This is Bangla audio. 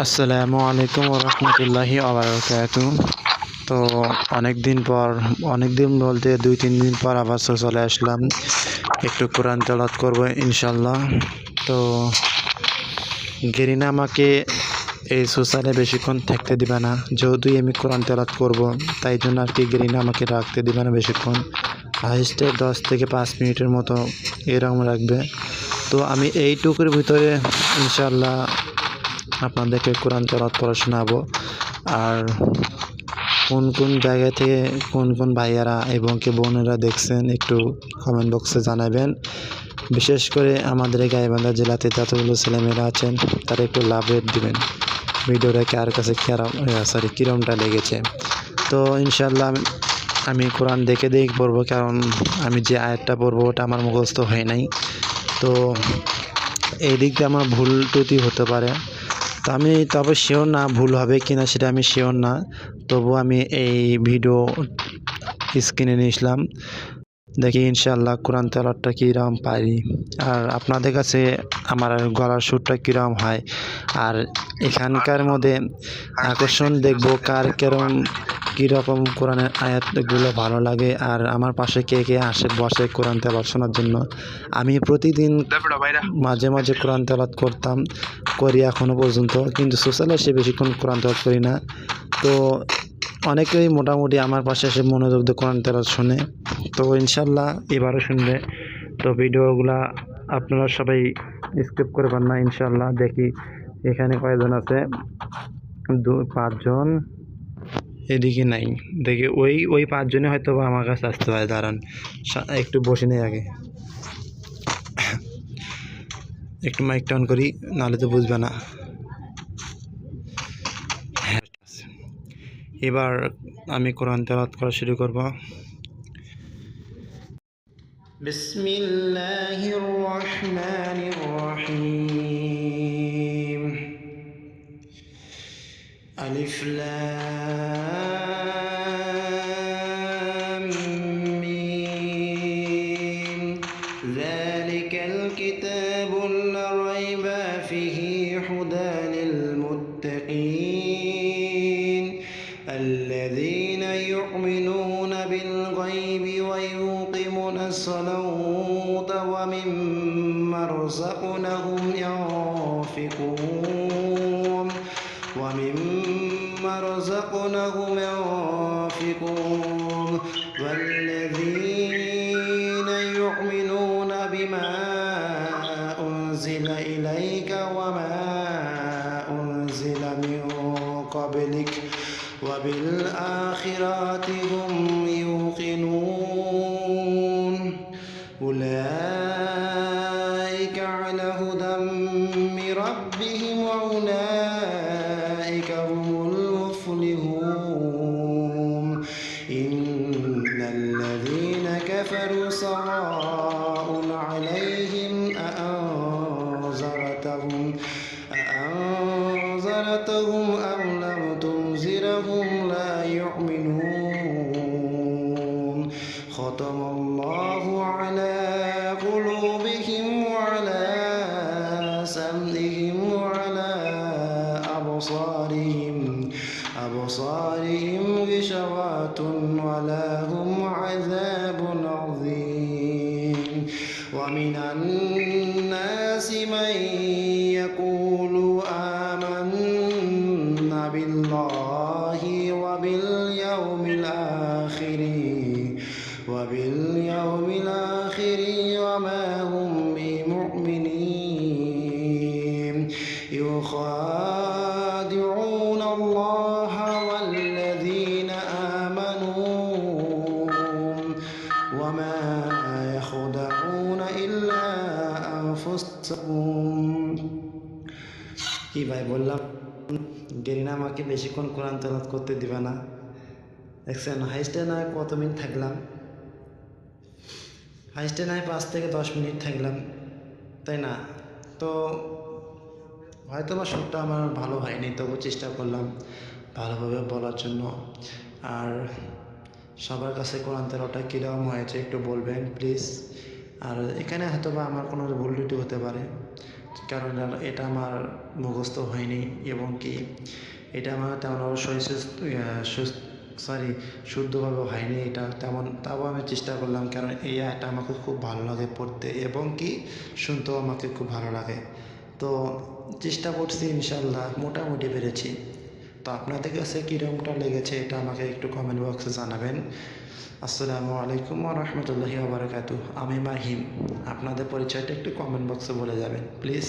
আসসালামু আলাইকুম ওরহমতুল্লাহি ওবারাকাতু। তো অনেক দিন বলতে 2-3 দিন পর আবার চলে আসলাম, একটু কোরআন তেলাওয়াত করবো ইনশাল্লাহ। তো গেরিনা আমাকে এই সোশ্যালে বেশিক্ষণ থাকতে দিবে না, যেহেতু আমি কোরআন তেলাওয়াত করব, তাই জন্য আর কি গেরিনা আমাকে রাখতে দিবে না বেশিক্ষণ। হাইস্টে 10 থেকে 5 মিনিটের মতো এরকম রাখবে। তো আমি এইটুকুর ভিতরে ইনশাল্লাহ আপনাদেরকে কোরআন তেলাওয়াত পড়া শোনাবো। আর কোন জায়গা থেকে কোন ভাইয়ারা এবং কি বোনেরা দেখছেন একটু কমেন্ট বক্সে জানাবেন। বিশেষ করে আমাদের এই গাইবান্ধা জেলাতে যতগুলো ছেলেমেয়েরা আছেন তারা একটু লাভ রেট দিবেন, ভিডিওটা কার কাছে কীরমটা লেগেছে। তো ইনশাল্লাহ আমি কোরআন দেখে পড়বো, কারণ আমি যে আয়াতটা পড়বো ওটা আমার মুখস্থ হয় নাই। তো এই দিক দিয়ে আমার ভুল ত্রুটি হতে পারে। তো আমি তবে শিওর না ভুল হবে কিনা, সেটা আমি শিওর না। তবু আমি এই ভিডিও স্ক্রিনে নিয়েছিলাম, দেখি ইনশাল্লাহ কোরআন তেলাওয়াতটা কীরকম পারি, আর আপনাদের কাছে আমার গলার সুরটা কীরকম হয়। আর এখানকার মধ্যে আকর্ষণ দেখবো কার কীরকম কোরআনের আয়াতগুলো ভালো লাগে, আর আমার পাশে কে কে আসে বসে কোরআন তেলাওয়াত শোনার জন্য। আমি প্রতিদিন মাঝে মাঝে কোরআন তেলাওয়াত করি এখনও পর্যন্ত, কিন্তু সোশ্যালে এসে বেশিক্ষণ কোরআন তেলাওয়াত করি না। তো অনেকেই মোটামুটি আমার পাশে এসে মনোযোগ দিয়ে কোরআন তেলাওয়াত শোনে। তো ইনশাল্লাহ এবারও শুনবে। তো ভিডিওগুলা আপনারা সবাই স্কিপ করবেন না ইনশাল্লাহ। দেখি এখানে কয়জন আছে, 5 জন, এদিকে নাই। দেখি ওই 5 জনে হয়তো আমার কাছে আসতে হয়। দাঁড়ান একটু বসে নেই আগে, একটু মাইকটা অন করি, নাহলে তো বুঝবে না। এবার আমি কোরআন তেলাওয়াত করা শুরু করব। বিসমিল্লাহির রহমানির রহিম। আলিফ লাম মিম, যালিকাল কিতাবু লা রাইবা ফিহি হুদাল লিল মুত্তাকিন আল্লাযীনা ইউমিনুনা বিল গায়বি ওয়া ইউকিমুনাস সালাতা ওয়া মিম্মা রাযাকনাহুম ইউনফিকুন والذين يؤمنون بما أنزل إليك وما أنزل من قبلك وبالآخرة هم يوقنون أولئك على هدى من ربهم وأولئك هم المفلحون إن الذين كفروا سواء عليهم أأنذرتهم أم لم تنذرهم لا يؤمنون ختم الله على قلوبهم وعلى سمعهم وعلى أبصارهم غشاوة ولهم عذاب عظيم ومن الناس من يقول آمنا بالله وباليوم الآخر وما هم بمؤمنين يخادعون الله والذين آمنوا وما يخدعون إلا أنفسهم। কি ভাই বললাম, গেরিনা আমাকে বেশিক্ষণ কোরআন তেলাওয়াত করতে দিবে না। দেখছেন হাইস্টে নয় কত মিনিট থাকলাম, হাইস্টে নয় 5 থেকে 10 মিনিট থাকলাম, তাই না? তো হয়তো বা সুরটা আমার ভালো হয়নি, তবু চেষ্টা করলাম ভালোভাবে বলার জন্য। আর সবার কাছে কোরআন তেলাওয়াতটা কীরকম হয়েছে একটু বলবেন প্লিজ। আর এখানে হয়তো বা আমার কোনো ভুল ত্রুটি হতে পারে, কারণ এটা আমার মুখস্থ হয়নি এবং কি এটা আমার তেমন অবশ্যই শুদ্ধভাবে হয়নি এটা তেমন, তাও আমি চেষ্টা করলাম কারণ এই আয়াতটা আমাকে খুব ভালো লাগে পড়তে এবং কি শুনতেও আমাকে খুব ভালো লাগে। তো চেষ্টা করছি, ইনশাল্লাহ মোটামুটি পেরেছি। তো আপনাদের কাছে কীরকমটা লেগেছে এটা আমাকে একটু কমেন্ট বক্সে জানাবেন। আসসালামু আলাইকুম ওয়া রাহমাতুল্লাহি ওয়া বারাকাতুহু। আমি মাহিম। আপনাদের পরিচয়টা একটু কমেন্ট বক্সে বলে যাবেন প্লিজ।